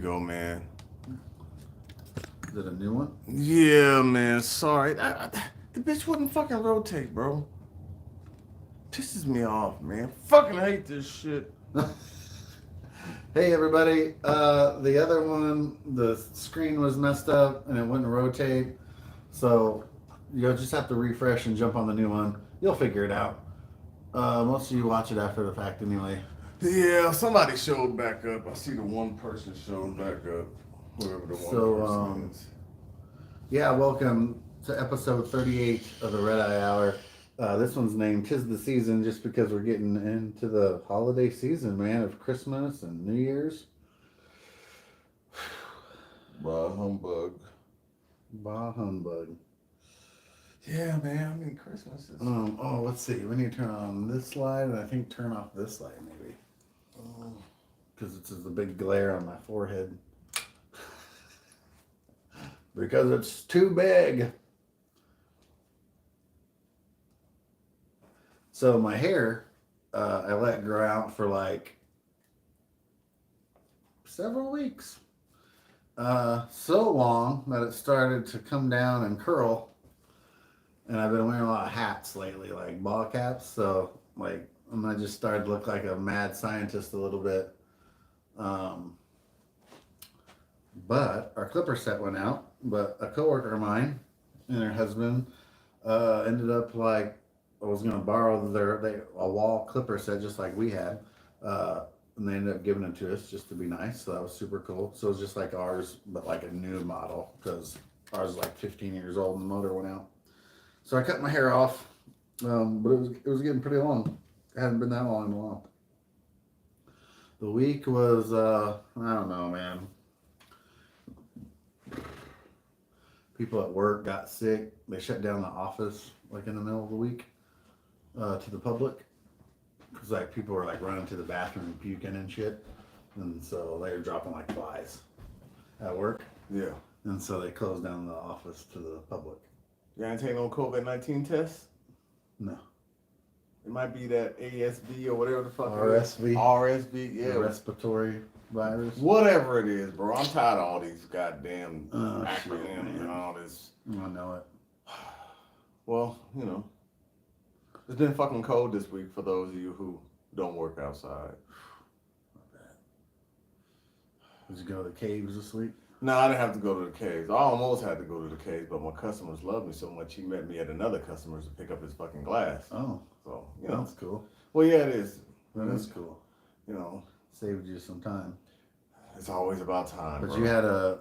Go, man. Is it a new one? Yeah, man. Sorry. The bitch wouldn't fucking rotate, bro. Pisses me off, man. Fucking hate this shit. Hey everybody, the other one, the screen was messed up and it wouldn't rotate. So you'll just have to refresh and jump on the new one. You'll figure it out. Most of you watch it after the fact anyway. Yeah, somebody showed back up. I see the one person showed back up. Whoever the one person is. Yeah, welcome to episode 38 of the Red Eye Hour. This one's named "Tis the Season" just because we're getting into the holiday season, man, of Christmas and New Year's. Bah humbug. Bah humbug. Yeah, man. I mean, Christmas is. Let's see. We need to turn on this slide, and I think turn off this light maybe, because it's just a big glare on my forehead. Because it's too big. So my hair, I let grow out for like several weeks. So long that it started to come down and curl. And I've been wearing a lot of hats lately, like ball caps. So like, and I just started to look like a mad scientist a little bit. But our clipper set went out. But a coworker of mine and her husband ended up like, I was going to borrow a wall clipper set just like we had. And they ended up giving it to us just to be nice. So that was super cool. So it was just like ours, but like a new model because ours is like 15 years old and the motor went out. So I cut my hair off, but it was getting pretty long. It hadn't been that long in a while. The week was, I don't know, man. People at work got sick. They shut down the office like in the middle of the week. To the public, because like people were like running to the bathroom and puking and shit, and so they were dropping like flies at work. Yeah. And so they closed down the office to the public. You ain't taking no COVID-19 test? No. It might be that ASV or whatever the fuck RSV. RSV, yeah. The respiratory virus. Whatever it is, bro. I'm tired of all these goddamn acronyms shit, and all this. I know it. Well, you know. It's been fucking cold this week for those of you who don't work outside. Not bad. Did you go to the caves this week? No, I didn't have to go to the caves. I almost had to go to the caves, but my customers loved me so much he met me at another customer's to pick up his fucking glass. Oh. So, you know. That's cool. Well, yeah, it is. That is cool. You know. Saved you some time. It's always about time, But bro. you had a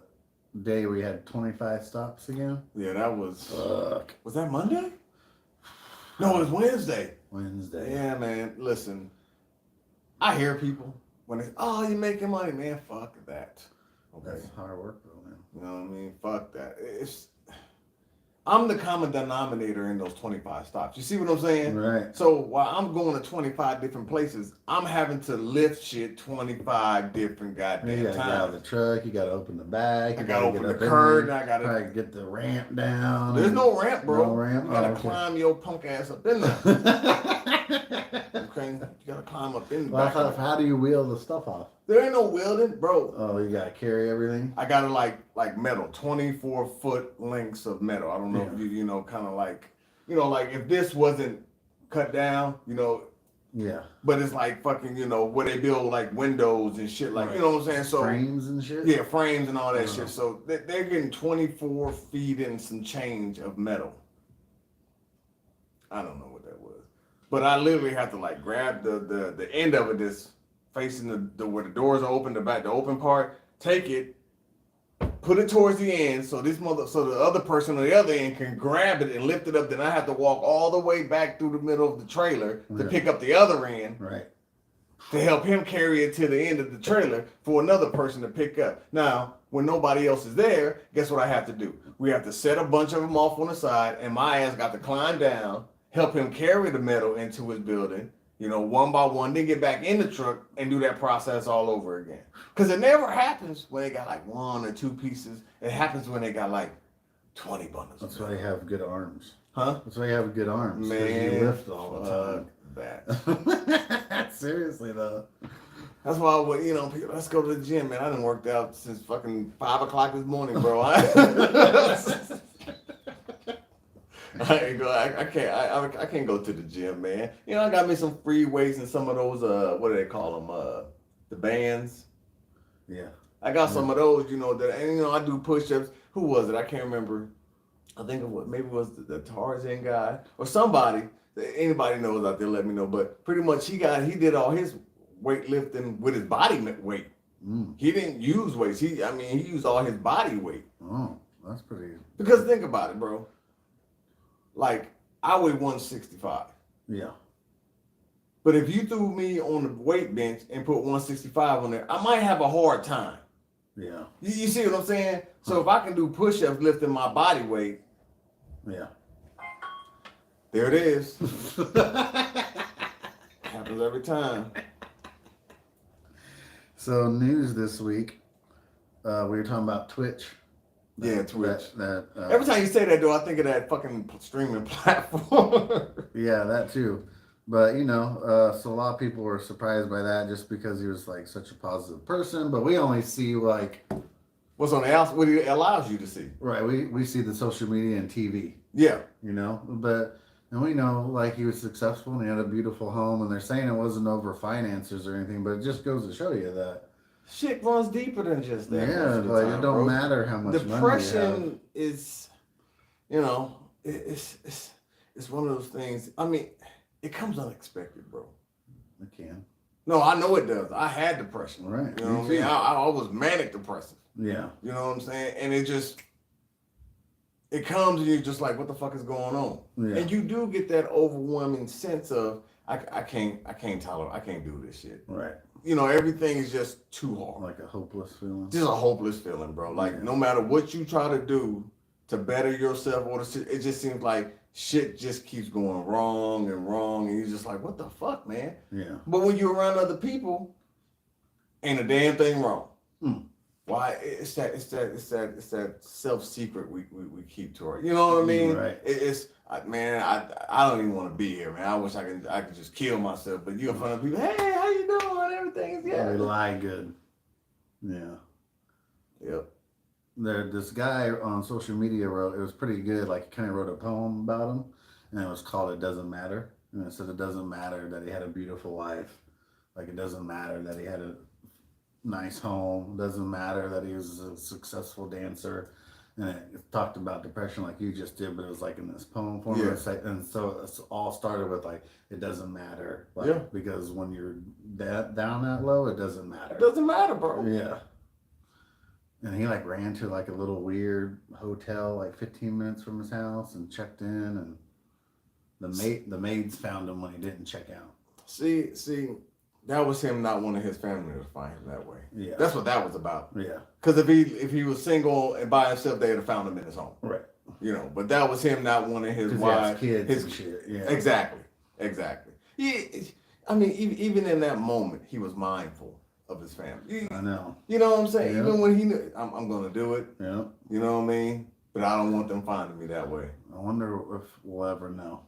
day where you had 25 stops again? Yeah, that was... Fuck. Was that Monday? No, it was Wednesday. Wednesday. Yeah, man. Listen, I hear people when they say, "Oh, you're making money, man." Fuck that. Okay. That's hard work, though, man. You know what I mean? Fuck that. I'm the common denominator in those 25 stops. You see what I'm saying? Right. So while I'm going to 25 different places, I'm having to lift shit 25 different goddamn You gotta times. get out of the truck. You gotta open the back. I You gotta open get the up in curtain. there, I gotta try to get the ramp down. There's no ramp, bro. No ramp? You gotta Oh, okay. climb your punk ass up in there. Okay? You gotta climb up in the Well, back. how do you wheel the stuff off? There ain't no wielding, bro. Oh, you gotta carry everything? I got like metal, 24-foot lengths of metal. I don't know if you know, kind of like, like if this wasn't cut down, Yeah. but it's like fucking, where they build like windows and shit, like, Right. you know what I'm saying? So Frames and shit? yeah, frames and all that Uh-huh. shit. So they're getting 24 feet and some change of metal. I don't know what that was, but I literally have to like grab the end of it that's facing the where the doors are open, the open part, take it, put it towards the end, so the other person on the other end can grab it and lift it up. Then I have to walk all the way back through the middle of the trailer to pick up the other end, Right. to help him carry it to the end of the trailer for another person to pick up. Now, when nobody else is there, guess what I have to do? We have to set a bunch of them off on the side, and my ass got to climb down, help him carry the metal into his building, one by one, then get back in the truck and do that process all over again. Because it never happens when they got like one or two pieces. It happens when they got like 20 bundles. That's why you have good arms. Huh? That's why you have good arms. 'Cause Man, you lift all the time. that. Seriously, though. That's why I would, people, let's go to the gym, man. I done worked out since fucking 5 o'clock this morning, bro. I ain't go. I can't. I can't go to the gym, man. I got me some free weights and some of those. What do they call them? The bands. Yeah. I got some of those. That, and I do push-ups. Who was it? I can't remember. I think maybe it was the Tarzan guy or somebody. Anybody knows out there, let me know. But pretty much he did all his weightlifting with his body weight. He didn't use weights. He used all his body weight. Oh, that's pretty. Because think about it, bro. Like, I weigh 165. Yeah. But if you threw me on the weight bench and put 165 on there, I might have a hard time. Yeah. You see what I'm saying? So if I can do push-ups lifting my body weight, yeah. There it is. Happens every time. So news this week, we were talking about Twitch. Yeah, Twitch. Every time you say that, though, I think of that fucking streaming platform. Yeah, that too. But so a lot of people were surprised by that just because he was like such a positive person. But we only see like what's on the outside, what it allows you to see. Right. We see the social media and TV. Yeah. But and we know like he was successful and he had a beautiful home, and they're saying it wasn't over finances or anything, but it just goes to show you that shit runs deeper than just that. Yeah, like it don't matter how much depression money you have. is, it's one of those things. I mean, it comes unexpected, bro. It can. No, I know it does. I had depression. Right. You know what I mean? I was manic depressive. Yeah. You know what I'm saying? And it comes and you're just like, what the fuck is going on? Yeah. And you do get that overwhelming sense of, I can't tolerate, I can't do this shit. Right. Everything is just too hard. Like a hopeless feeling. Just a hopeless feeling, bro. Like no matter what you try to do to better yourself, it just seems like shit just keeps going wrong, and you're just like, what the fuck, man? Yeah. But when you're around other people, ain't a damn thing wrong. Why? It's that self-secret we keep to it. You know what I mean? Right. I don't even want to be here, man. I wish I could just kill myself. But you're in front of people, hey, how you doing? Everything's good. They lie good. Yeah. Yep. This guy on social media wrote, it was pretty good, like he kind of wrote a poem about him, and it was called It Doesn't Matter. And it said it doesn't matter that he had a beautiful life. Like it doesn't matter that he had a nice home. It doesn't matter that he was a successful dancer. And it talked about depression like you just did, but it was like in this poem form. Yeah. And so it's all started with like, it doesn't matter. Like, yeah. Because when you're down that low, it doesn't matter. It doesn't matter, bro. Yeah. And he like ran to like a little weird hotel like 15 minutes from his house and checked in, and the maids found him when he didn't check out. See, that was him not wanting his family to find him that way. Yeah. That's what that was about. Yeah. Because if he was single and by himself, they'd have found him in his home. Right. But that was him not wanting his wife, kids and shit. Yeah. Exactly. Even in that moment, he was mindful of his family. I know. You know what I'm saying? Yeah. Even when he knew, I'm going to do it. Yeah. You know what I mean? But I don't want them finding me that way. I wonder if we'll ever know.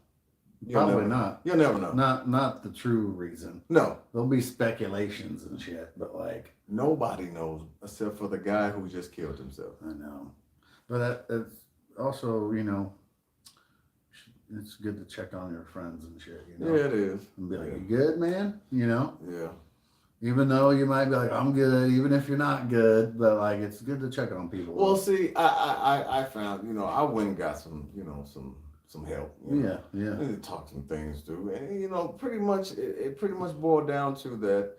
You'll Probably never, not. You'll never know. Not the true reason. No. There'll be speculations and shit, but like nobody knows except for the guy who just killed himself. I know. But it's also, it's good to check on your friends and shit, Yeah, it is. And be like, you good, man? Yeah. Even though you might be like, I'm good, even if you're not good, but like it's good to check on people. Well, see, I found, I went and got some, some help. Yeah. And talk some things through. And, pretty much, it pretty much boiled down to that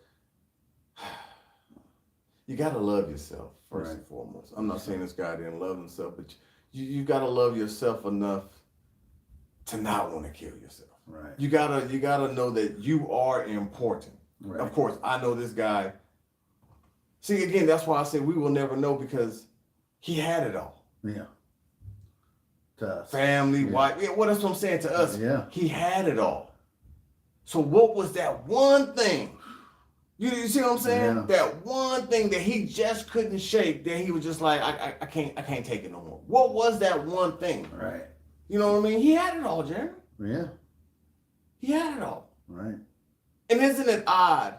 you got to love yourself first and foremost. I'm not saying this guy didn't love himself, but you got to love yourself enough to not want to kill yourself. Right. You gotta know that you are important. Right. Of course, I know this guy. See, again, that's why I say we will never know, because he had it all. Yeah. To us. Family, wife. Yeah, well, that's what I'm saying to us. Yeah. He had it all. So what was that one thing? You see what I'm saying? Yeah. That one thing that he just couldn't shake, that he was just like, I can't take it no more. What was that one thing? Right. You know what I mean? He had it all, Jeremy. Yeah. He had it all. Right. And isn't it odd,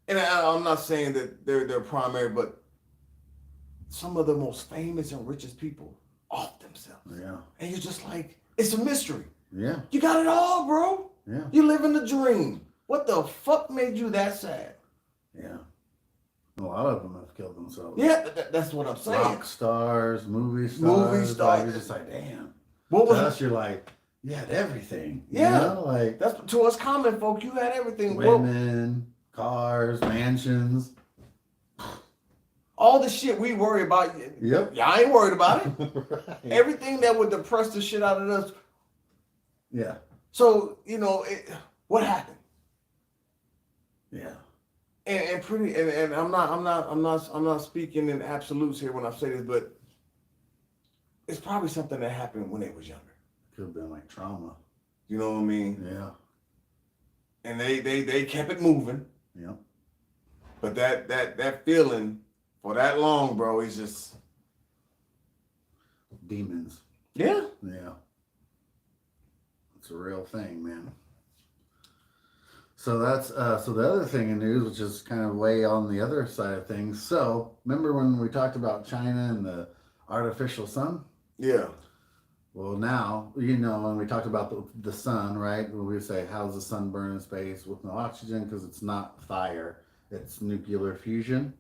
and I'm not saying that they're primary, but some of the most famous and richest people off themselves. Yeah. And you're just like, it's a mystery. Yeah. You got it all, bro. Yeah. You live in the dream. What the fuck made you that sad? Yeah. A lot of them have killed themselves. Yeah, that's what I'm saying. Rock stars, movie stars. Like, you're just like, damn. What was to us, you're like, you had everything. Yeah. You know? Like, that's to us common folk. You had everything. women, cars, mansions. All the shit we worry about. Yep. Y'all ain't worried about it. Right. Everything that would depress the shit out of us. Yeah. So what happened? Yeah. And I'm not speaking in absolutes here when I say this, but it's probably something that happened when they was younger. Could have been like trauma. You know what I mean? Yeah. And they kept it moving. Yeah. But that feeling for that long, bro, is just Demons. yeah. Yeah. It's a real thing, man. So that's so the other thing in news, which is kind of way on the other side of things. So remember when we talked about China and the artificial sun? Yeah. Well, now, when we talked about the sun, right? We say, how's the sun burn in space with no oxygen? Because it's not fire, it's nuclear fusion.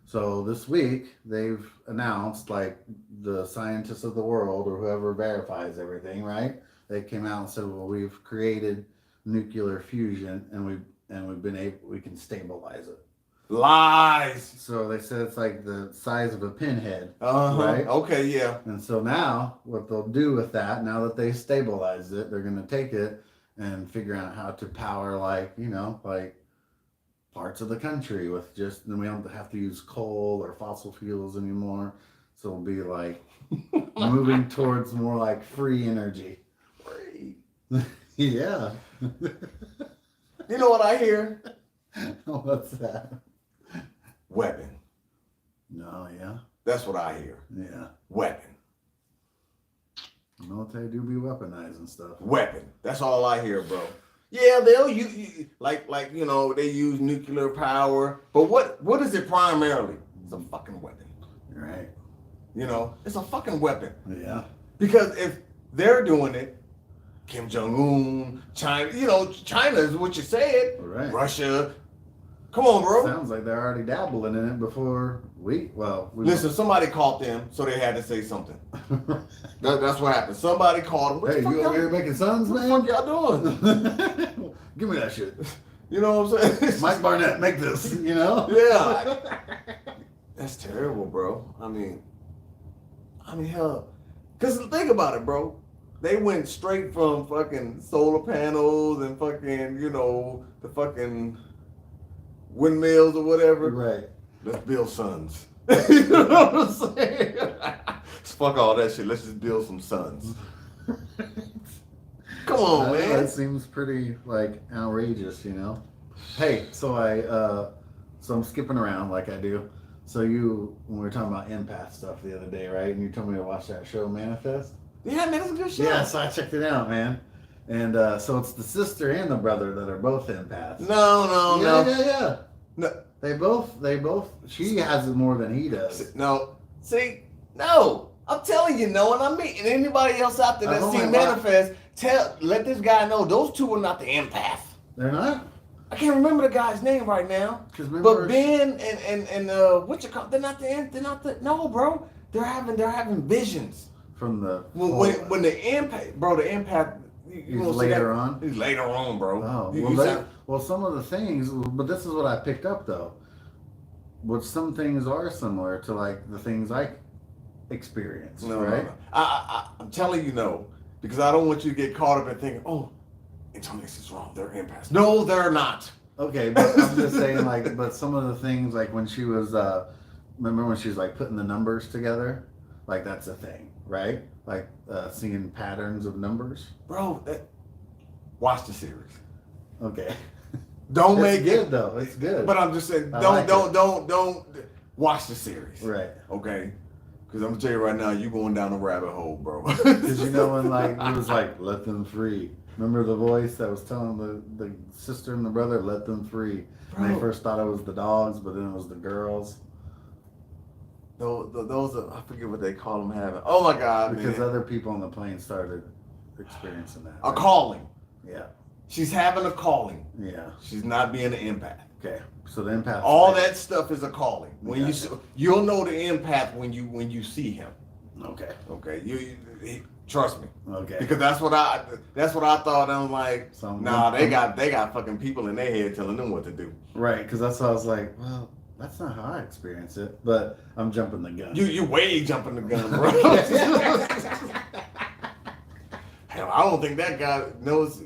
So this week, they've announced, like, the scientists of the world, or whoever verifies everything, right? They came out and said, well, we've created nuclear fusion, and we can stabilize it. Lies. So they said it's like the size of a pinhead. Right? Okay, yeah. And so now what they'll do with that, now that they stabilized it, they're going to take it and figure out how to power like parts of the country with then we don't have to use coal or fossil fuels anymore. So it'll be like moving towards more like free energy. Free. Yeah. You know what I hear? What's that? Weapon. No, yeah. That's what I hear. Yeah. Weapon. The military do be weaponized and stuff. Weapon. That's all I hear, bro. Yeah, they'll use they use nuclear power, but what is it primarily? It's a fucking weapon. Right. It's a fucking weapon. Yeah. Because if they're doing it, Kim Jong-un, China, China is what you said. Right. Russia. Come on, bro. Sounds like they're already dabbling in it before Listen, somebody caught them, so they had to say something. That's what happened. Somebody caught them. Hey, you over here making sons, man? What the fuck y'all doing? Give me that shit. You know what I'm saying? Mike Barnett, make this, Yeah. That's terrible, bro. I mean, hell. Because think about it, bro. They went straight from fucking solar panels and fucking, the fucking windmills or whatever. Right. Let's build suns. You know what I'm saying? Fuck all that shit. Let's just build some suns. Come on, man. That seems pretty outrageous, Hey, so I'm skipping around like I do. So when we were talking about empath stuff the other day, right? And you told me to watch that show, Manifest. Yeah, man, it's a good show. Yeah, so I checked it out, man. And so it's the sister and the brother that are both empaths. No. Yeah. No. They both. She has it more than he does. No. See, no. I'm telling you, no, and I mean, and anybody else out there that's seen Manifest, let this guy know those two are not the empath. They're not? I can't remember the guy's name right now. But Ben and they're not the no, bro. They're having visions. From the when the empath he's later on. He's later on, bro. Oh, some of the things, but this is what I picked up though. But some things are similar to like the things I experienced, right? No. I'm telling you no, because I don't want you to get caught up in thinking, oh, Antonix is wrong. They're empaths. No, they're not. Okay, but I'm just saying but some of the things like when she was, remember when she was like putting the numbers together, like that's a thing. Right? Like seeing patterns of numbers. Bro, watch the series. Okay. Don't it's make good it though. It's good. But I'm just saying, don't watch the series. Right. Okay. Because I'm gonna tell you right now, you going down a rabbit hole, bro. Because when like it was like let them free, Remember the voice that was telling the sister and the brother, let them free. And they Bro. first thought it was the dogs, but then it was the girls. Those are, I forget what they call them having. Oh my God, Because man. other people on the plane started experiencing that. A calling. Yeah. She's having a calling. Yeah. She's not being an empath. Okay. So the empath. All that stuff is a calling. When you Gotcha. you'll know the empath when you see him. Okay. Okay, trust me. Okay. Because that's what I thought. I'm like, So nah, they got fucking people in their head telling them what to do. Right, because that's why I was like, well, that's not how I experience it. But I'm jumping the gun. You way jumping the gun, bro. Hell, I don't think that guy knows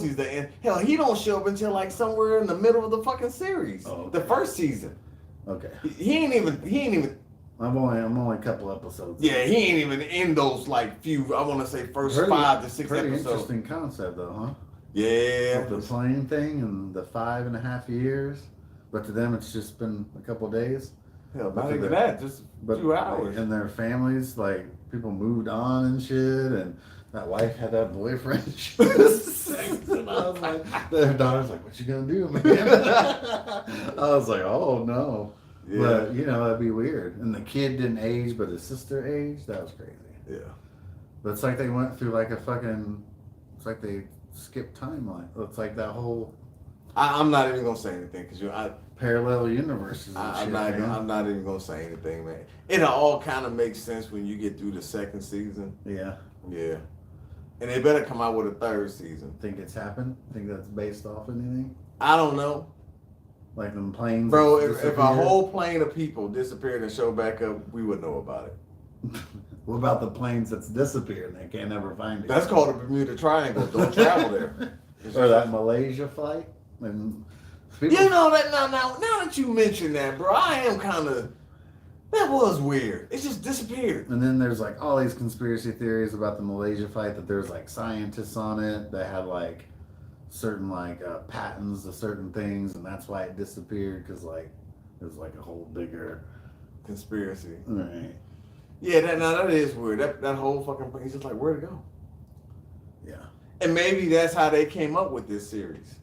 he's the end. Hell, he don't show up until like somewhere in the middle of the fucking series, Oh, okay. the first season. Okay. He ain't even. I'm only a couple episodes. Yeah, he ain't even in those like few. I want to say first 5 to 6 pretty episodes. Interesting concept though, huh? Yeah, With the plane thing and the 5.5 years, but to them it's just been a couple days. hell, But not to even the- that, just a But few hours. and their families, like people moved on and shit, and that wife had that boyfriend. She was sex, and I was like, their daughter's like, "What you gonna do, man?" I was like, "Oh no." Yeah, But that'd be weird. And the kid didn't age, but his sister aged. That was crazy. yeah. But it's like they went through like a fucking. It's like they skipped timeline. It's like that whole I'm not even gonna say anything because parallel universes. And shit, man. I'm not even gonna say anything, man. It all kind of makes sense when you get through the second season. Yeah. Yeah, and they better come out with a third season. Think it's happened? Think that's based off anything? I don't know, Like them planes. bro. that If a disappeared? whole plane of people disappeared and showed back up, we would know about it. What about the planes that's disappeared and they can't ever find it? That's called the Bermuda Triangle. Don't travel there. Or that Malaysia flight. And people, You know that now that you mention that, bro, I am kind of. That was weird. It just disappeared. and then there's like all these conspiracy theories about the Malaysia flight that there's like scientists on it that had like certain like patents to certain things, and that's why it disappeared because like it was like a whole bigger. Conspiracy. Right. Yeah, that is weird. That whole fucking thing. He's just like, where'd it go? Yeah. And maybe that's how they came up with this series.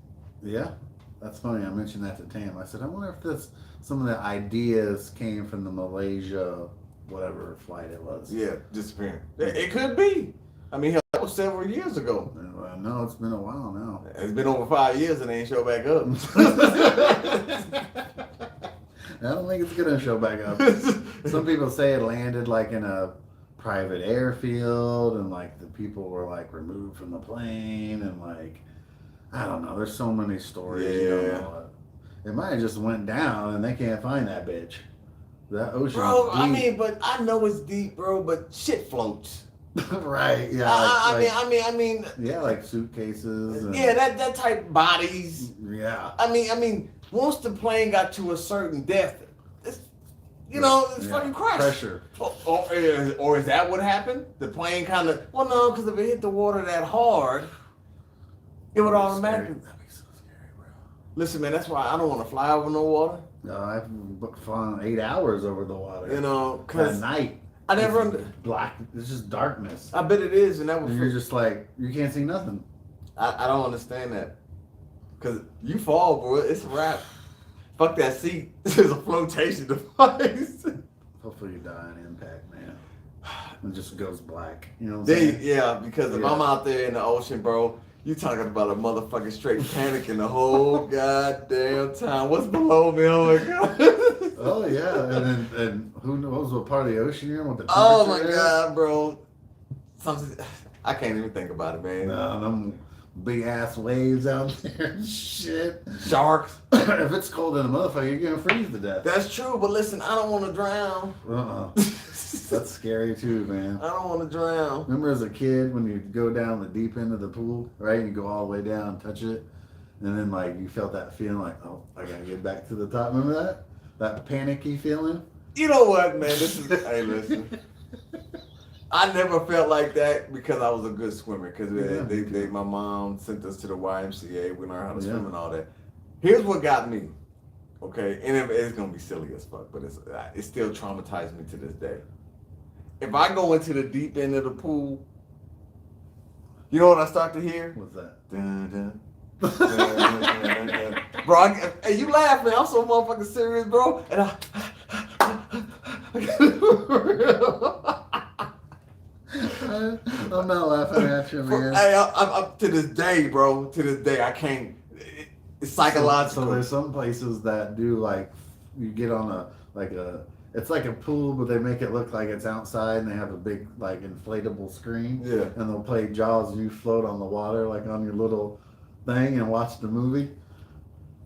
Yeah. That's funny. I mentioned that to Tam. I said, I wonder if some of the ideas came from the Malaysia whatever flight it was. Yeah, disappearing. It could be. I mean, hell, that was several years ago. No, it's been a while now. It's been over 5 years and they ain't show back up. I don't think it's gonna show back up. Some people say it landed like in a private airfield and like the people were like removed from the plane and like I don't know. There's so many stories. You don't Yeah. know what. It might have just went down and they can't find that bitch. That ocean. Bro, is I deep. mean, but I know it's deep, bro, but shit floats. Right? Yeah. I mean, yeah, like suitcases. And, yeah, that type bodies. Yeah. I mean, once the plane got to a certain depth, it's it's Yeah. fucking crashed. Pressure. Or is that what happened? The plane kind of no, because if it hit the water that hard, it would automatically. That'd be so scary, bro. Listen, man, that's why I don't want to fly over no water. No, I've flown 8 hours over the water. At At night. I never. It's black. It's just darkness. I bet it is, and that was. And you're just like you can't see nothing. I don't understand that. Cause you fall, bro. It's a wrap. Fuck that seat. This is a flotation device. Hopefully you die on impact, man. It just goes black. You know what I'm saying? Because if Yeah. I'm out there in the ocean, bro, you talking about a motherfucking straight panicking the whole goddamn time. What's below me? Oh my god. Oh yeah, and who knows what part of the ocean you're in? What the Oh my temperature is? god, bro. Something I can't even think about it, man. No, them big ass waves out there and shit. Sharks. If it's cold in a motherfucker, you're gonna freeze to death. That's true, but listen, I don't want to drown. That's scary too, man. I don't want to drown. Remember as a kid when you go down the deep end of the pool, right? You go all the way down, touch it, and then like you felt that feeling like, oh, I gotta get back to the top. Remember that? That panicky feeling? You know what, man? Hey, listen. I never felt like that because I was a good swimmer. Because my mom sent us to the YMCA. We learned how to swim and all that. Here's what got me, okay? And it's gonna be silly as fuck, but it still traumatized me to this day. If I go into the deep end of the pool, You know what I start to hear? What's that? Dun, dun, dun, dun, dun, dun. Bro, hey, you laughing? I'm so motherfucking serious, bro. And I'm not laughing at you, man. Hey, I'm to this day, bro. To this day, I can't. It's psychological. So there's some places that do like you get on it's like a pool, but they make it look like it's outside, and they have a big like inflatable screen. Yeah. And they'll play Jaws, and you float on the water like on your little thing and watch the movie.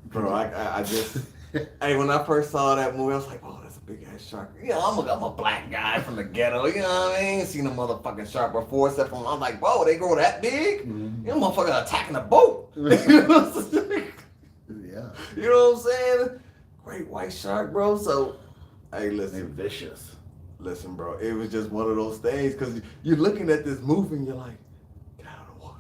Bro, I just hey, when I first saw that movie, I was like, oh, that's a big ass shark. Yeah, I'm a black guy from the ghetto. You know what I mean? Ain't seen a motherfucking shark before, except from I'm like, whoa, they grow that big? Mm-hmm. You motherfucker attacking a boat. Yeah. You know what I'm saying? Great white shark, bro. So, hey, They're listen. vicious. Listen, bro. It was just one of those things because you're looking at this movie and you're like, get out of the water.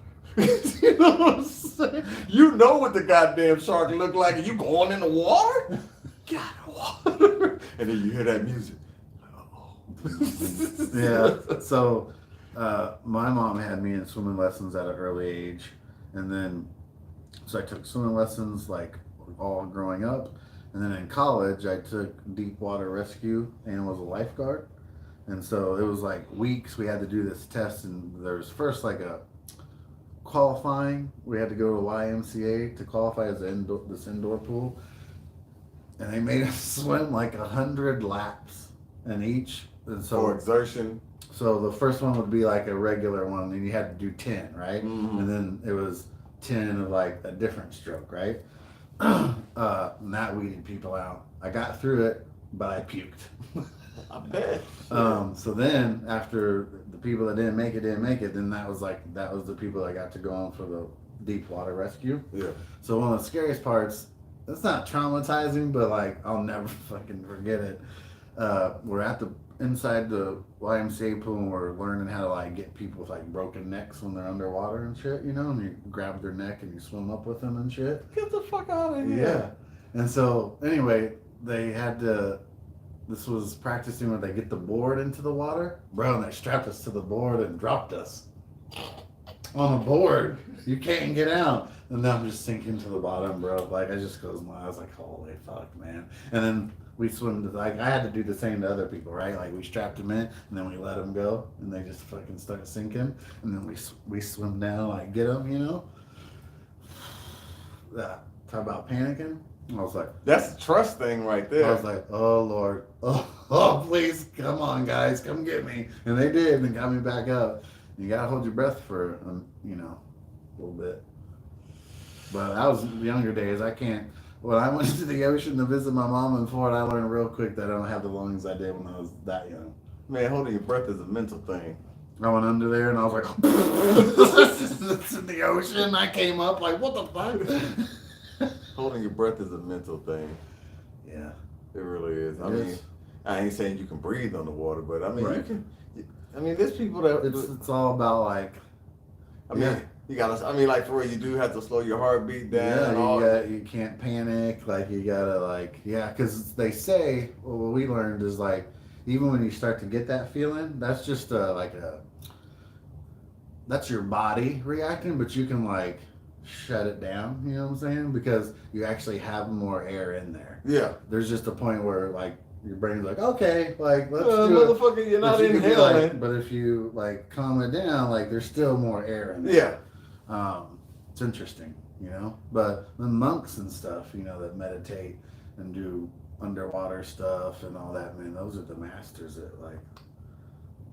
You know what I'm saying? You know what the goddamn shark look like and you going in the water? Get out of the water. And then you hear that music. Uh-oh. Yeah. So, my mom had me in swimming lessons at an early age, and then so I took swimming lessons like all growing up, and then in college I took deep water rescue and was a lifeguard, and so it was like weeks we had to do this test, and there was first like a qualifying. We had to go to YMCA to qualify as this indoor pool, and they made us swim like 100 laps in each, and so For exertion. So the first one would be like a regular one, and you had to do 10, right? Mm-hmm. And then it was 10 of like a different stroke, right? And that weeded people out. I got through it, but I puked. I bet. So then after the people that didn't make it, then that was the people that got to go on for the deep water rescue. Yeah. So one of the scariest parts, it's not traumatizing, but like I'll never fucking forget it. We're inside the YMCA pool, and we're learning how to like get people with like broken necks when they're underwater and shit, you know, and you grab their neck and you swim up with them and shit. Get the fuck out of here. Yeah. And so anyway, this was practicing when they get the board into the water. Bro, and they strapped us to the board and dropped us on a board. You can't get out. And then I'm just sinking to the bottom, bro. Like I just closed my eyes like, holy fuck, man. And then we swim like I had to do the same to other people, right? Like we strapped them in and then we let them go and they just fucking start sinking. And then we swim down, like get them, you know? Talk about panicking. I was like, That's a trust thing right there. I was like, oh Lord, oh please, come on guys, come get me. And they did and got me back up. You gotta hold your breath for a little bit. But that was younger days. I can't. When I went to the ocean to visit my mom in Florida, I learned real quick that I don't have the lungs I did when I was that young. Man, holding your breath is a mental thing. I went under there and I was like, it's in the ocean. I came up like, what the fuck? Holding your breath is a mental thing. Yeah. It really is. I It mean, is. I ain't saying you can breathe underwater, but I mean, Right. you can. I mean, there's people that. It's all about like, I mean, yeah. you gotta. I mean, like for real, you do have to slow your heartbeat down. yeah, and all. you can't panic. Like you gotta like, yeah, because they say, well, what we learned is like, even when you start to get that feeling, that's just that's your body reacting, but you can like shut it down. You know what I'm saying? Because you actually have more air in there. Yeah. There's just a point where like your brain's like, okay, like let's do it. Motherfucker, you're not But you can be inhaling. like, but if you like calm it down, like there's still more air in there. Yeah. It's interesting, you know. But the monks and stuff, you know, that meditate and do underwater stuff and all that, man, those are the masters at like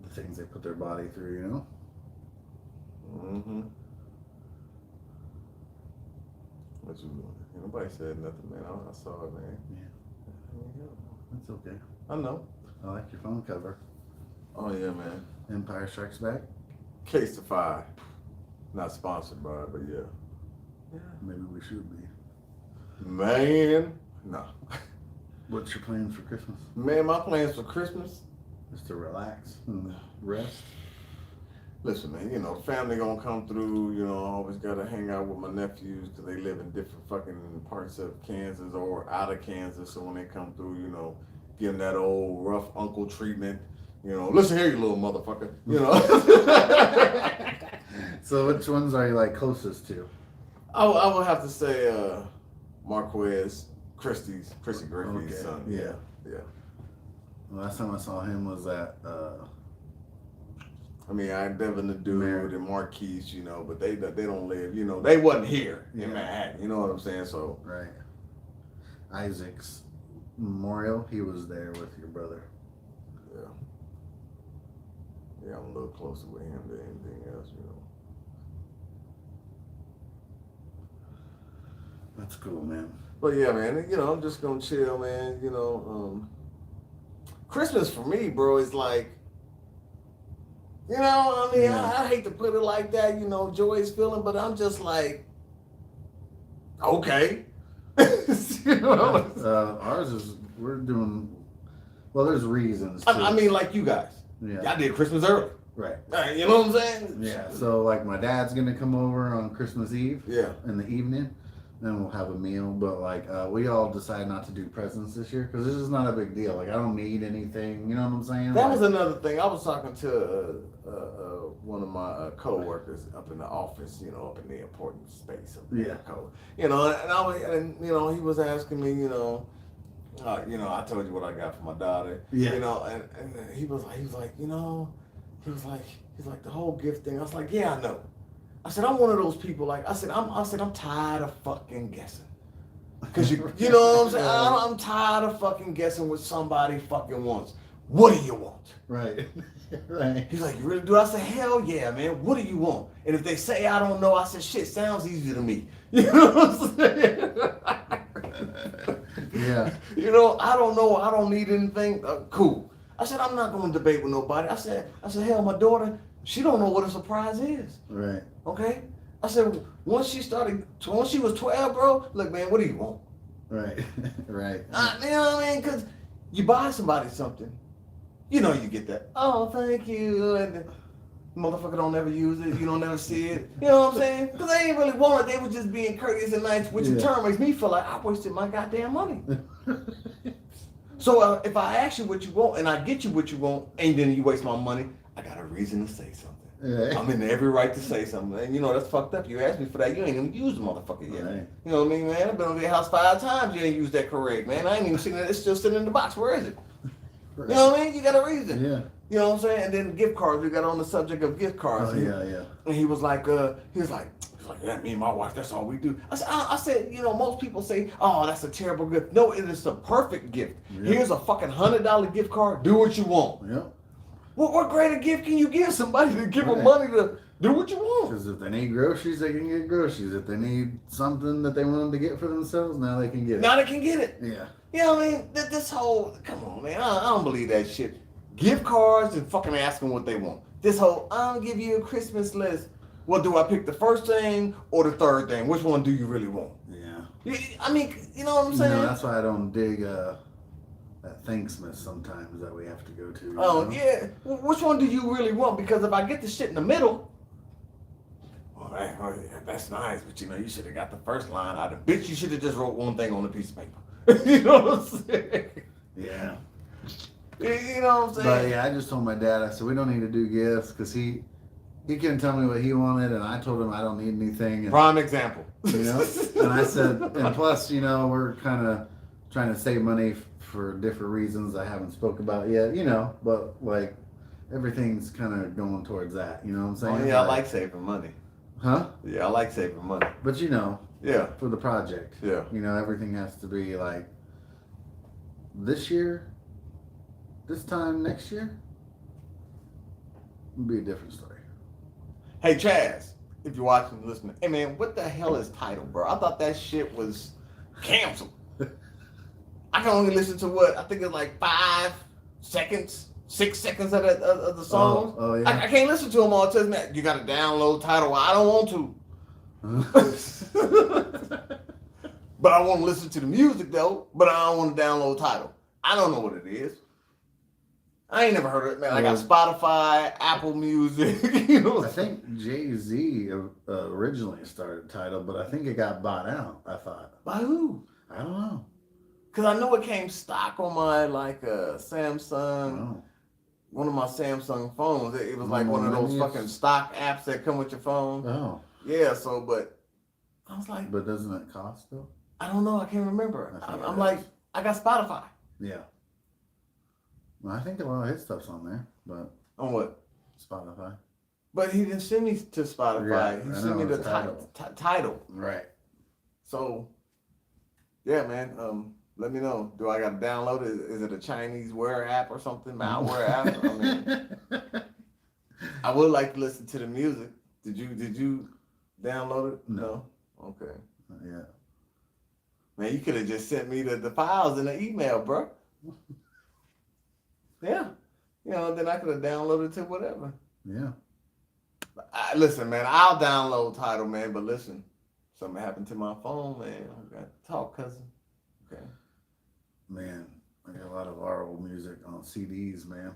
the things they put their body through, you know. Mm-hmm. What you doing? Nobody said nothing, man. I saw it, man. Yeah. That's okay. I know. I like your phone cover. Oh yeah, man. Empire Strikes Back. Case to Five. Not sponsored by it, but yeah. Yeah. Maybe we should be. Man, no. What's your plans for Christmas? Man, my plans for Christmas. Just to relax and rest. Listen, man, you know, family gonna come through, you know, I always gotta hang out with my nephews because they live in different fucking parts of Kansas or out of Kansas. So when they come through, you know, give them that old rough uncle treatment. You know, listen here, you little motherfucker. You know. So which ones are you like closest to? I would have to say Marquez, Christy Griffey's Okay, son. yeah. Yeah. Last time I saw him was at I mean, I Devin the Dude Merritt. and Marquise, you know, but they don't live, you know, they wasn't here Yeah. in Manhattan. You know what I'm saying? So right. Isaac's memorial, he was there with your brother. yeah, I'm a little closer with him than anything else, you know. That's cool, man. But yeah, man, you know, I'm just gonna chill, man. You know, Christmas for me, bro, is like, you know, I mean, Yeah. I hate to put it like that, you know, joyous feeling, but I'm just like, okay. You know? Ours is we're doing well. There's reasons. I mean, like you guys, yeah, y'all did Christmas early. right. You know what I'm saying? Yeah. So like my dad's gonna come over on Christmas Eve Yeah. in the evening. Then we'll have a meal, but like we all decided not to do presents this year because this is not a big deal. Like I don't need anything, you know what I'm saying? That like, was another thing. I was talking to one of my co-workers up in the office, you know, up in the important space of the Yeah. you know, and you know, he was asking me, you know, I told you what I got for my daughter, Yeah. you know, and he was like, you know, he's like the whole gift thing. I was like, yeah, I know. I said, I'm one of those people. Like I said, I'm tired of fucking guessing. Cause you know what I'm saying? I'm tired of fucking guessing what somebody fucking wants. What do you want? Right. Right. He's like, you really do? I said, hell yeah, man. What do you want? And if they say I don't know, I said, shit, sounds easy to me. You know what I'm saying? Yeah. You know, I don't know. I don't need anything. Cool. I said, I'm not going to debate with nobody. I said, hell, my daughter, she don't know what a surprise is. Right. Okay? I said, once she was 12, bro, look, man, what do you want? Right. Right. You know what I mean? Because you buy somebody something, you know you get that, oh, thank you, and the motherfucker don't never use it, you don't never see it, you know what I'm saying? Because they ain't really want it, they was just being courteous and nice, which in Yeah. turn makes me feel like I wasted my goddamn money. So if I ask you what you want and I get you what you want and then you waste my money, I got a reason to say something. Right. I'm in every right to say something. And you know, that's fucked up. You asked me for that. You ain't even used the motherfucker yet. Right. You know what I mean, man? I've been over your house 5 times. You ain't used that correct, man. I ain't even seen it. It's still sitting in the box. Where is it? Right. You know what I mean? You got a reason. Yeah. You know what I'm saying? And then gift cards. We got on the subject of gift cards. Oh yeah, yeah. And he was like, yeah, me and my wife, that's all we do. I said, you know, most people say, oh, that's a terrible gift. No, it is the perfect gift. Yeah. Here's a fucking $100 gift card. Do what you want. Yeah. What greater gift can you give somebody to give them Right. money to do what you want? Because if they need groceries, they can get groceries. If they need something that they want them to get for themselves, now they can get it. Now they can get it. Yeah. You know what I mean? This whole, come on, man. I don't believe that shit. Gift cards and fucking ask them what they want. This whole, I'll give you a Christmas list. Well, do I pick the first thing or the third thing? Which one do you really want? Yeah. I mean, you know what I'm saying? You know, that's why I don't dig that Thanksmas sometimes that we have to go to. You Oh, know? yeah. Which one do you really want? Because if I get the shit in the middle, well, yeah, that's nice, but you know, you should have got the first line out of bitch. You should have just wrote one thing on a piece of paper. You know what I'm saying? Yeah. You know what I'm saying? But yeah, I just told my dad, I said, we don't need to do gifts because he couldn't tell me what he wanted, and I told him I don't need anything. And, Prime example. you know, and I said, and plus, you know, we're kind of trying to save money for different reasons I haven't spoke about yet, you know, but like everything's kind of going towards that, you know what I'm saying? Oh, yeah, I like saving money. Huh? Yeah, I like saving money. But you know, Yeah, for the project, yeah. you know, everything has to be like this year, this time next year, it'll be a different story. Hey, Chaz, if you're watching and listening, hey, man, what the hell is Tidal, bro? I thought that shit was canceled. I can only listen to what? I think it's like 5 seconds, 6 seconds of the songs. Oh yeah. I can't listen to them all. It tells me you got to download Tidal. I don't want to. But I want to listen to the music, though. But I don't want to download Tidal. I don't know what it is. I ain't never heard of it, man. I got Spotify, Apple Music, you know. I think Jay-Z originally started Tidal, but I think it got bought out, I thought. By who? I don't know. Because I know it came stock on my, like, Samsung. Oh. one of my Samsung phones. It was like one of those Millennials? fucking stock apps that come with your phone. Oh, Yeah, so but I was like, but doesn't it cost though? I don't know, I can't remember. I think I'm it like, is. I got Spotify. Yeah. Well, I think a lot of his stuff's on there, but On what? Spotify. But he didn't send me to Spotify. Yeah, He I sent me know, the it's Tidal. title. Right. So, yeah, man. Let me know. Do I got to download it? Is it a Chinese ware app or something? Malware app? I mean, I would like to listen to the music. Did you download it? No. Okay. Yeah. Man, you could have just sent me the files in the email, bro. Yeah. You know, then I could have downloaded to whatever. Yeah. Listen, man, I'll download Tidal, man, but listen, something happened to my phone, man. I got to talk, cousin. Okay. Man, I got a lot of our old music on CDs, man.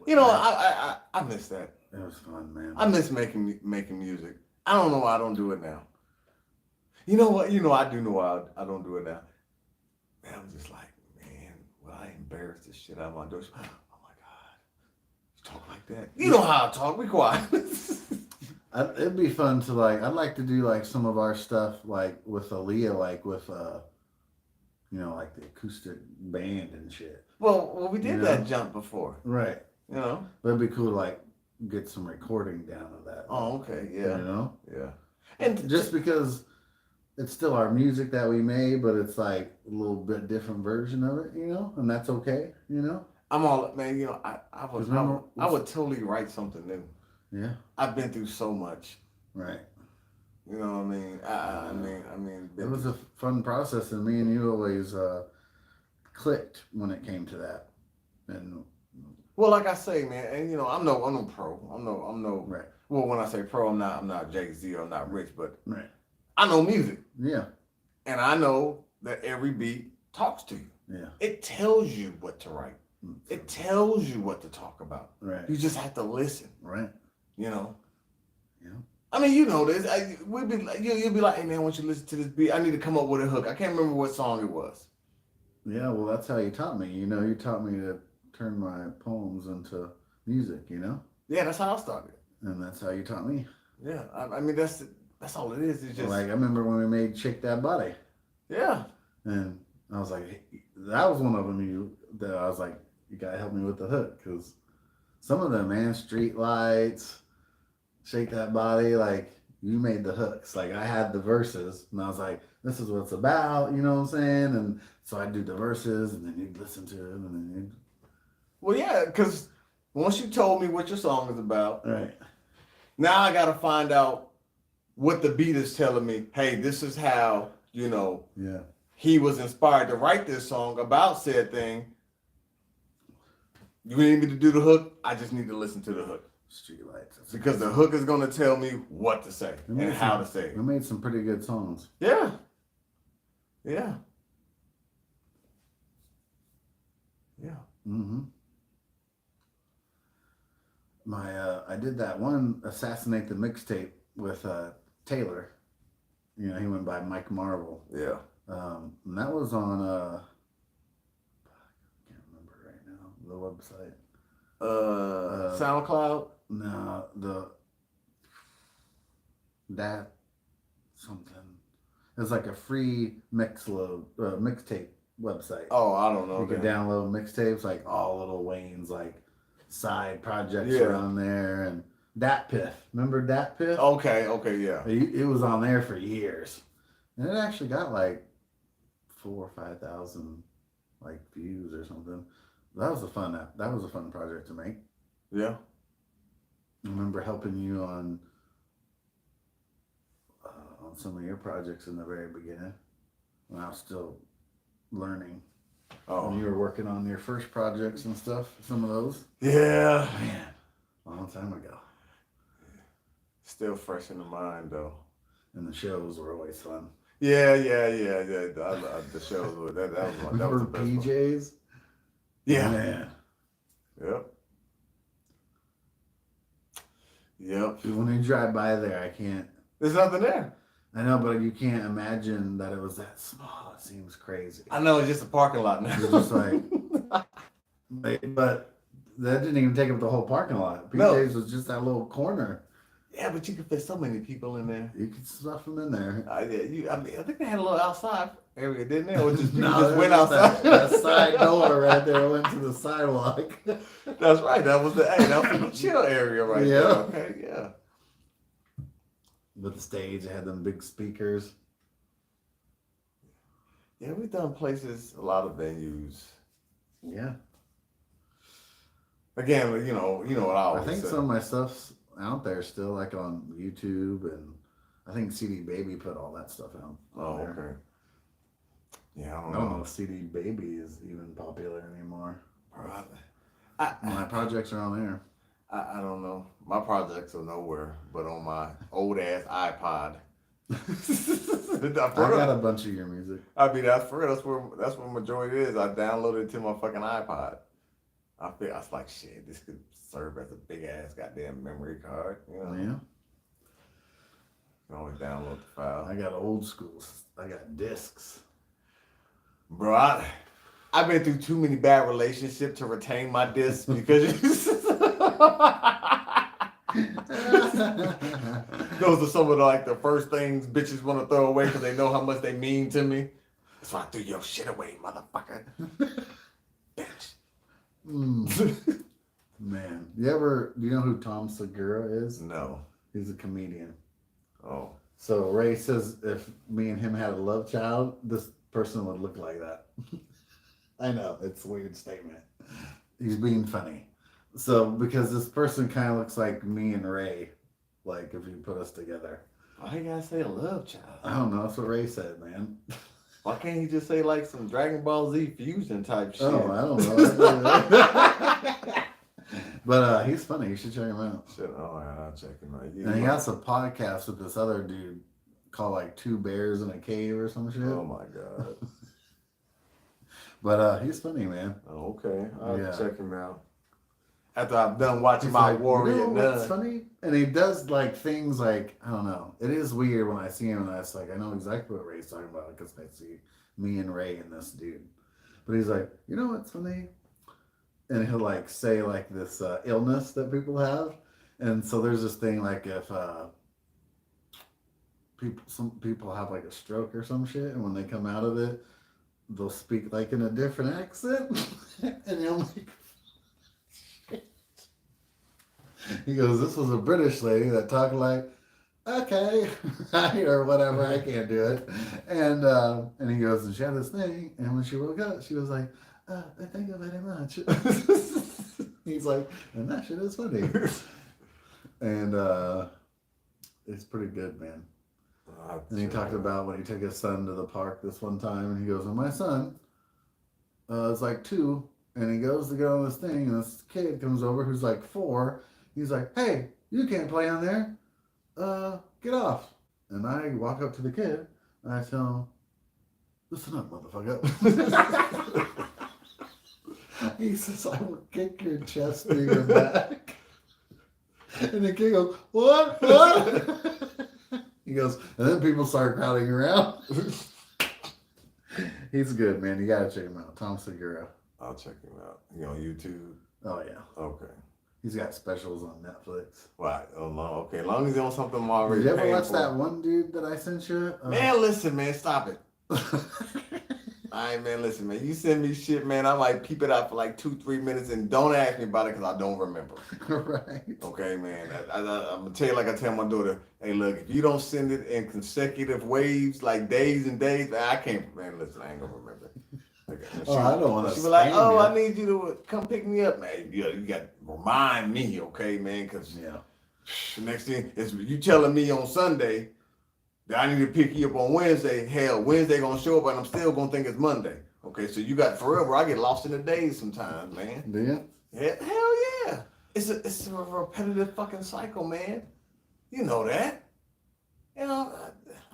You know, I miss that. It was fun, man. I miss making music. I don't know why I don't do it now. You know what? You know, I do know why I don't do it now. Man, I'm just like, man, will I embarrass this shit out of my door? Oh my God. You talk like that. You know how I talk. Be quiet. It'd be fun to like. I'd like to do like some of our stuff like with Aaliyah, like with you know, like the acoustic band and shit. Well, we did You that know? jump before. Right. You know. But it'd be cool to like get some recording down of that. Oh, okay. Yeah. You know. Yeah. And Just because it's still our music that we made, but it's like a little bit different version of it, you know, and that's okay, you know. I'm all, man. You know, I would totally write something new. Yeah. I've been through so much. Right. You know what I mean? I mean. It was a fun process, and me and you always clicked when it came to that. And Well, like I say, man, and you know, I'm no pro. I'm no. right. Well, when I say pro, I'm not Jay-Z. I'm not rich, but Right. I know music, Yeah. and I know that every beat talks to you. Yeah. It tells you what to write. It tells you what to talk about. Right. You just have to listen. Right. You know. Yeah. I mean, you know this. We'd be like, you'll be like, hey man, once you listen to this beat, I need to come up with a hook. I can't remember what song it was. Yeah. Well, that's how you taught me. You know, you taught me to turn my poems into music. You know. Yeah, that's how I started. And that's how you taught me. Yeah, I mean that's all it is. It's just Like I remember when we made "Shake That Body," yeah. and I was like, hey, that was one of them. That I was like, you gotta help me with the hook, because some of them, man, Street Lights, Shake That Body, like you made the hooks. Like I had the verses, and I was like, this is what it's about. You know what I'm saying? And so I'd do the verses, and then you'd listen to it, and then you'd. Well, yeah, because once you told me what your song is about, Right. now I got to find out what the beat is telling me. Hey, this is how, you know, Yeah. he was inspired to write this song about said thing. You need me to do the hook? I just need to listen to the hook. Street Lights. Because the hook is going to tell me what to say and how to say it. We made some pretty good songs. Yeah. Yeah. Yeah. Mm-hmm. I did that one Assassinate the Mixtape with Taylor. You know, he went by Mike Marvel. Yeah. And that was on I can't remember right now the website. SoundCloud? No, that something. It's like a free mixtape website. Oh, I don't know. You can download mixtapes, like all Little Wayne's like side projects Yeah. are on there, and Dat Piff. Remember Dat Piff? Okay, yeah. It was on there for years, and it actually got like 4,000 or 5,000 like views or something. That was a fun project to make. Yeah. I remember helping you on some of your projects in the very beginning when I was still learning. Oh. When you were working on your first projects and stuff, some of those. Yeah. Man, long time ago. Still fresh in the mind though. And the shows were always fun. Yeah. The shows were that was my that was the best one. PJs? Yeah. Man. Yep. When you drive by there, I can't. There's nothing there. I know, but you can't imagine that it was that small. It seems crazy. I know it's just a parking lot now. It's just like, But that didn't even take up the whole parking lot. PJ's was just that little corner. Yeah, but you could fit so many people in there. You could stuff them in there. I think they had a little outside area, didn't they? Or just people No, just went outside. That side door right there went to the sidewalk. That's right. That was the chill area right there. Okay, yeah. With the stage, they had them big speakers. Yeah, we've done places, a lot of venues. Yeah. Again, you know what I always I think say. some of my stuff's out there still, like on YouTube, and I think CD Baby put all that stuff out. Oh, there. okay. Yeah, I don't know if CD Baby is even popular anymore. I, My projects are on there. I don't know. My projects are nowhere but on my old ass iPod. I got a bunch of your music. I mean, that's for real. That's where majority is. I downloaded it to my fucking iPod. I was like, shit, this could serve as a big ass goddamn memory card. You know? Yeah. You can always download the file. I got old school. I got discs. Bro, I've been through too many bad relationships to retain my discs because those are some of the first things bitches want to throw away because they know how much they mean to me. That's why I threw your shit away, motherfucker. Bitch. Man, do you know who Tom Segura is? No. He's a comedian. Oh. So Ray says if me and him had a love child, this person would look like that. I know, it's a weird statement. He's being funny. So, because this person kind of looks like me and Ray, like if you put us together. Why you gotta say a love child? I don't know, that's what Ray said, man. Why can't he just say like some Dragon Ball Z fusion type shit? Oh, I don't know. But he's funny. You should check him out. Shit, I'll check him out. And he has a podcast with this other dude called like Two Bears in a Cave or some shit. Oh my god. But he's funny, man. Oh, okay. I'll check him out. After I'm done watching my like, Warrior you know what's Nun. funny? And he does like things like, I don't know. It is weird when I see him and it's like, I know exactly what Ray's talking about because I see me and Ray and this dude. But he's like, you know what's funny? And he'll like say like this illness that people have. And so there's this thing like if some people have like a stroke or some shit, and when they come out of it, they'll speak like in a different accent. And he'll like, he goes, this was a British lady that talked like, okay, or whatever, I can't do it. And he goes, and she had this thing, and when she woke up, she was like, thank you very much. He's like, and that shit is funny. And it's pretty good, man. And he talked about when he took his son to the park this one time, and he goes, well, my son is like 2, and he goes to go on this thing, and this kid comes over who's like 4. He's like, hey, you can't play on there. Get off. And I walk up to the kid, and I tell him, listen up, motherfucker. He says, I will kick your chest through your back. And the kid goes, what? He goes, and then people start crowding around. He's good, man. You gotta check him out. Tom Segura. I'll check him out. You on YouTube? Oh, yeah. Okay. He's got specials on Netflix. Right. Oh, okay. As long as he's on something I'm already Did you ever watch for. that one dude that I sent you? Man, listen, man. Stop it. All right, man. Listen, man. You send me shit, man. I might peep it out for like 2-3 minutes and don't ask me about it because I don't remember. Right. Okay, man. I'm going to tell you like I tell my daughter, hey, look, if you don't send it in consecutive waves, like days and days, man, I can't, man, listen, I ain't going to remember. Okay. I don't want to. She was like, oh, I need you to come pick me up, man. You got to remind me, okay, man, because next thing is you telling me on Sunday that I need to pick you up on Wednesday. Hell, Wednesday going to show up, and I'm still going to think it's Monday. Okay, so you got forever. I get lost in the days sometimes, man. Do you? Hell yeah. It's a repetitive fucking cycle, man. You know that. You know,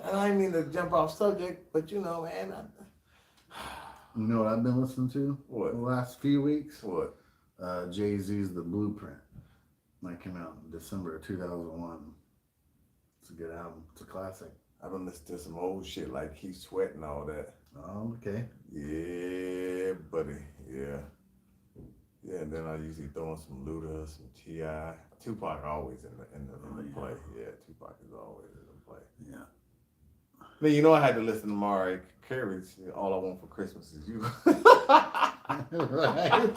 I didn't mean to jump off subject, but you know, man. You know what I've been listening to? What? The last few weeks? What? Jay-Z's The Blueprint. That came out in December of 2001. It's a good album. It's a classic. I've been listening to some old shit like Keith Sweat and all that. Oh, okay. Yeah, buddy. Yeah. Yeah, and then I usually throw in some Luda, some T.I. Tupac always in the play. Yeah, Tupac is always in the play. Yeah. I mean, you know, I had to listen to Mariah Carey's "All I Want for Christmas Is You." Right.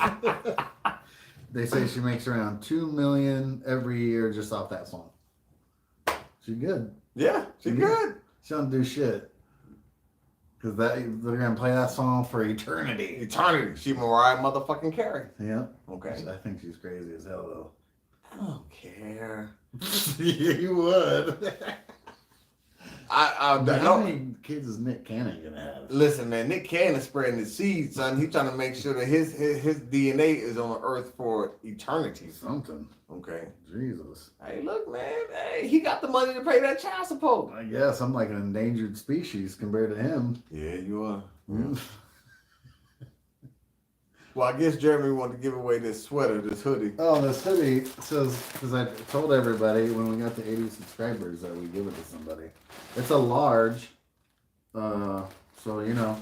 They say she makes around $2 million every year just off that song. She good. Yeah, she good. She don't do shit. Cause they're gonna play that song for eternity. Eternity. She Mariah motherfucking Carey. Yeah. Okay. I think she's crazy as hell though. I don't care. You would. How many kids is Nick Cannon gonna have? Listen, man, Nick Cannon spreading the seed, son. He's trying to make sure that his DNA is on the earth for eternity. Something. Okay. Jesus. Hey, look, man. Hey, he got the money to pay that child support. I guess I'm like an endangered species compared to him. Yeah, you are. Mm. Well, I guess Jeremy wanted to give away this sweater, this hoodie. Oh, this hoodie says, because I told everybody when we got to 80 subscribers that we give it to somebody. It's a large, so, you know,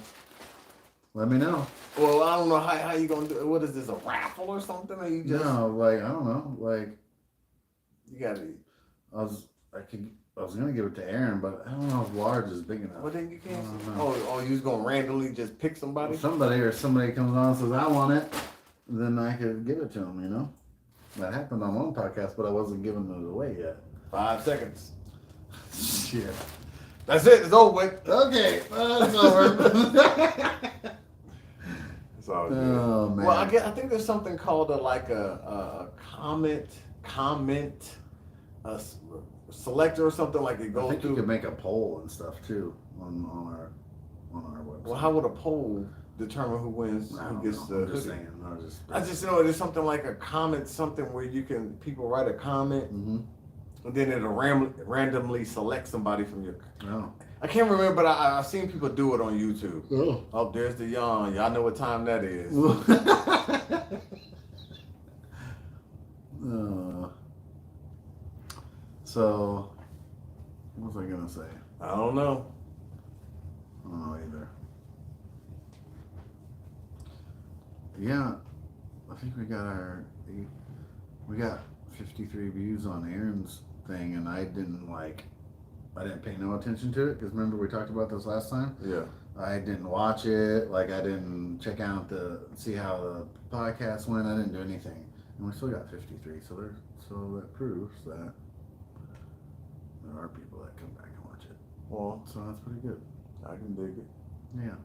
let me know. Well, I don't know how you going to do it. What is this, a raffle or something? Or you just... No, like, I don't know, like, You got to... I was going to give it to Aaron, but I don't know if large is big enough. Well, then you can't... Oh, you was going to randomly just pick somebody? Somebody comes on and says, I want it, then I could give it to him, you know? That happened on one podcast, but I wasn't giving it away yet. 5 seconds. Shit. That's it. It's over with. Okay, it's over. It's all good. Oh, man. Well, I think there's something called a comment selector or something like it goes I think through. you could make a poll and stuff too on our website. Well, how would a poll determine who wins? I Who don't gets know. the? I'm just saying. I just know there's something like a comment, something where people write a comment, Mm-hmm. and then it'll randomly select somebody from your. Oh. I can't remember, but I've seen people do it on YouTube. Oh. Oh, there's the yawn. Y'all know what time that is. So, what was I gonna say? I don't know. I don't know either. Yeah, I think we got 53 views on Aaron's thing, and I didn't pay no attention to it because remember we talked about this last time. Yeah. I didn't watch it. Like I didn't check out see how the podcast went. I didn't do anything, and we still got 53. So that proves that there are people that come back and watch it. Well, So that's pretty good. I can dig it. Yeah.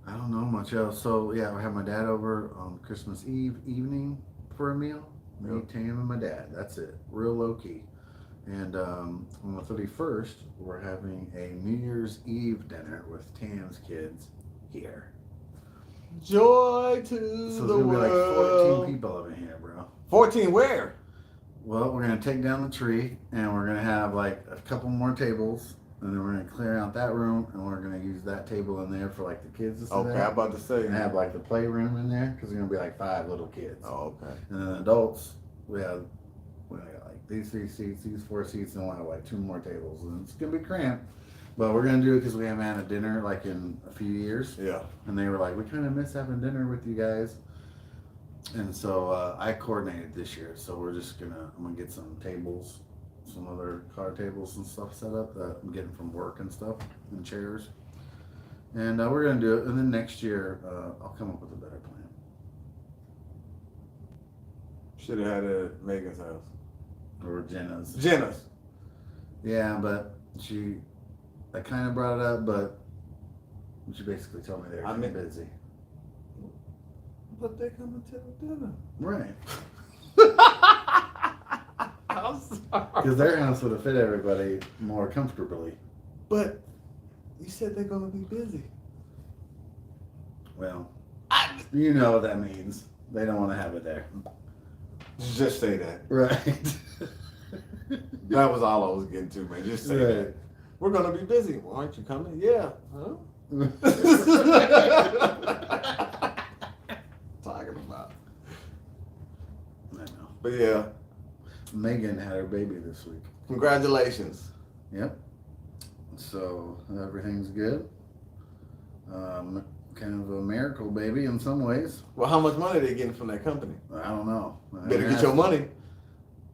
I don't know much else. So yeah, I had my dad over on Christmas Eve evening for a meal. Me, Yep. Tam, and my dad. That's it. Real low key. And on the 31st, we're having a New Year's Eve dinner with Tam's kids here. Joy to So the there's gonna be like 14 world. people over here, bro. 14 where? Well, we're gonna take down the tree, and we're gonna have like a couple more tables, and then we're gonna clear out that room, and we're gonna use that table in there for like the kids to sit Okay, at. I'm about to say. And have like the playroom in there because there's gonna be like 5 little kids. Oh, okay. And then adults, we got like these 3 seats, these 4 seats, and we'll have like 2 more tables, and it's gonna be cramped. But we're gonna do it because we haven't had a dinner like in a few years, Yeah. and they were like, we kind of miss having dinner with you guys. And so I coordinated this year, so I'm gonna get some tables, some other card tables and stuff set up that I'm getting from work and stuff, and chairs. And we're gonna do it, and then next year I'll come up with a better plan. Should have had it at Megan's house. Or Jenna's. Jenna's. Yeah, but I kind of brought it up, but she basically told me they were busy. But they coming to the dinner. Right. I'm sorry. Because their house would have fit everybody more comfortably. But you said they're gonna be busy. Well, you know what that means. They don't want to have it there. Just say that. Right. That was all I was getting to, man. Just say that. We're gonna be busy. Well, aren't you coming? Yeah. Huh? Talking about. I know. But yeah, Megan had her baby this week. congratulations. Yep. So everything's good. kind of a miracle baby in some ways. Well, how much money are they getting from that company? I don't know. Better get your money.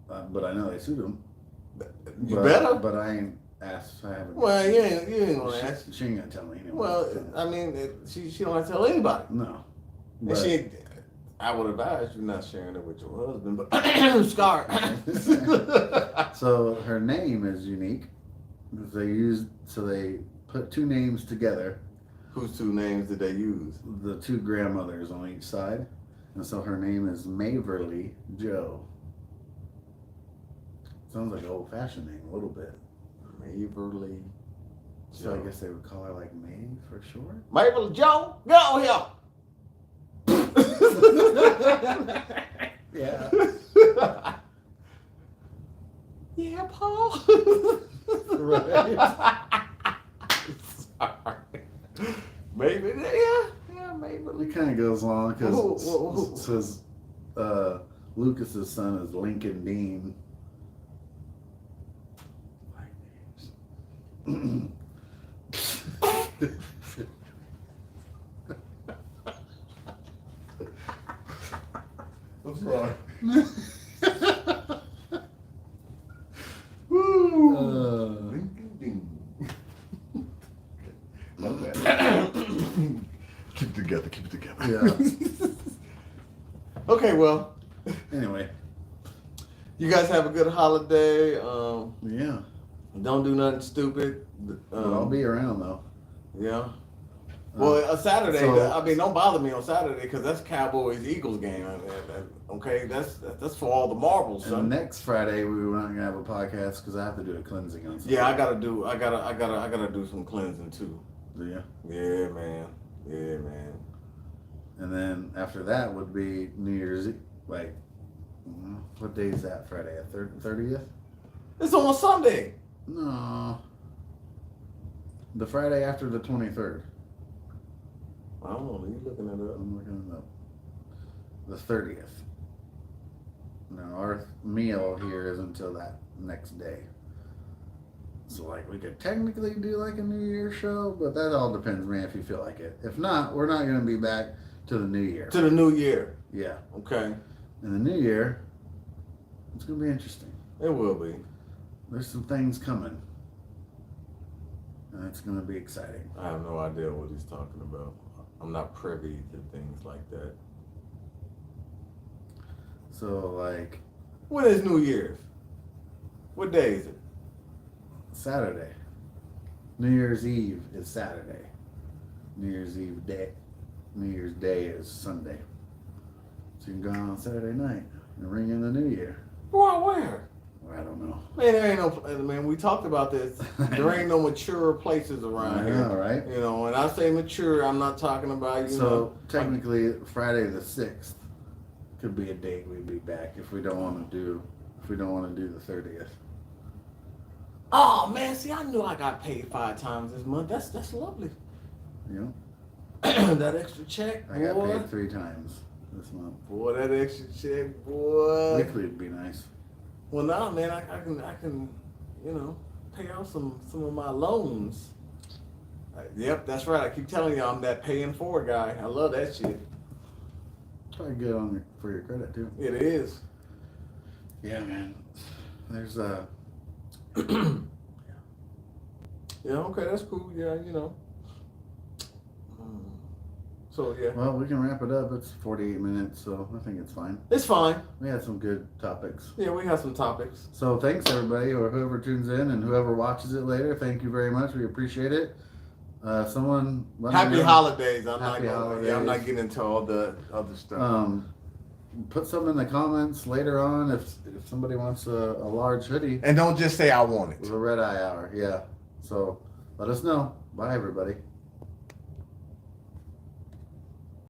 But I know they sued him. You better. But I ain't asked. I haven't. Well, you ain't gonna ask. She ain't gonna tell me anyway. Well, I mean, she don't have to tell anybody. No. And I would advise you not sharing it with your husband, but Scar. So her name is unique. They put two names together. Whose two names did they use? The two grandmothers on each side. And so her name is Maverly Jo. Sounds like an old fashioned name a little bit. Maverly So I guess they would call her like May for short. Maverly Joe, go here. Yeah. Yeah, Paul. Right. Sorry. Maybe, yeah, maybe. It kind of goes on because Who? it says Lucas's son is Lincoln Dean. I'm sorry. Lincoln Dean. Keep it together. Yeah. Okay, well, Anyway. you guys have a good holiday. Yeah. Don't do nothing stupid. But I'll be around though. Yeah. Well, a Saturday. so- I mean, don't bother me on Saturday because that's Cowboys Eagles game. Okay, that's for all the marbles. And Son. next Friday we were not gonna have a podcast because I have to do a cleansing on Sunday. Yeah, I gotta do some cleansing too. Yeah. Yeah, man. Yeah, man. And then after that would be New Year's Eve. What day is that? Friday? 30th? It's on a Sunday. No. The Friday after the 23rd. I don't know. You looking it up? I'm looking it up. The 30th. Now our meal here is until that next day. So we could technically do like a New Year show, but that all depends, man, if you feel like it. If not, we're not gonna be back to the New Year. To the New Year. Yeah. Okay. In the New Year, it's gonna be interesting. It will be. There's some things coming. And it's gonna be exciting. I have no idea what he's talking about. I'm not privy to things like that. So When is New Year's? What day is it? Saturday. New Year's Eve is Saturday. New Year's Eve day. New Year's Day is Sunday. So you can go on Saturday night and ring in the New Year. Well, where? I don't know. Man, there ain't no. Man, we talked about this. There ain't no mature places around I here. know, right? You know, when I say mature, I'm not talking about So technically, Friday the 6th could be a date we'd be back if we don't want to do the 30th. Oh man, see, I knew I got paid 5 times this month. That's lovely. You know, That extra check, I got boy. paid 3 times this month. Boy, that extra check, boy. Weekly would be nice. Well, nah, man, I can, pay off some of my loans. Yep, that's right. I keep telling you, I'm that paying for guy. I love that shit. Probably good for your credit too. It is. Yeah, man. There's Yeah, okay, that's cool. Yeah, So, yeah. Well, we can wrap it up. It's 48 minutes, so I think it's fine. It's fine. We had some good topics. Yeah, we have some topics. So thanks everybody, or whoever tunes in and whoever watches it later. Thank you very much. We appreciate it. Someone let me Happy know. holidays. I'm Happy holidays. I'm not getting into all the other stuff. Put some in the comments later on if somebody wants a large hoodie And don't just say I want with it. a red eye hour. Yeah. So let us know. Bye everybody.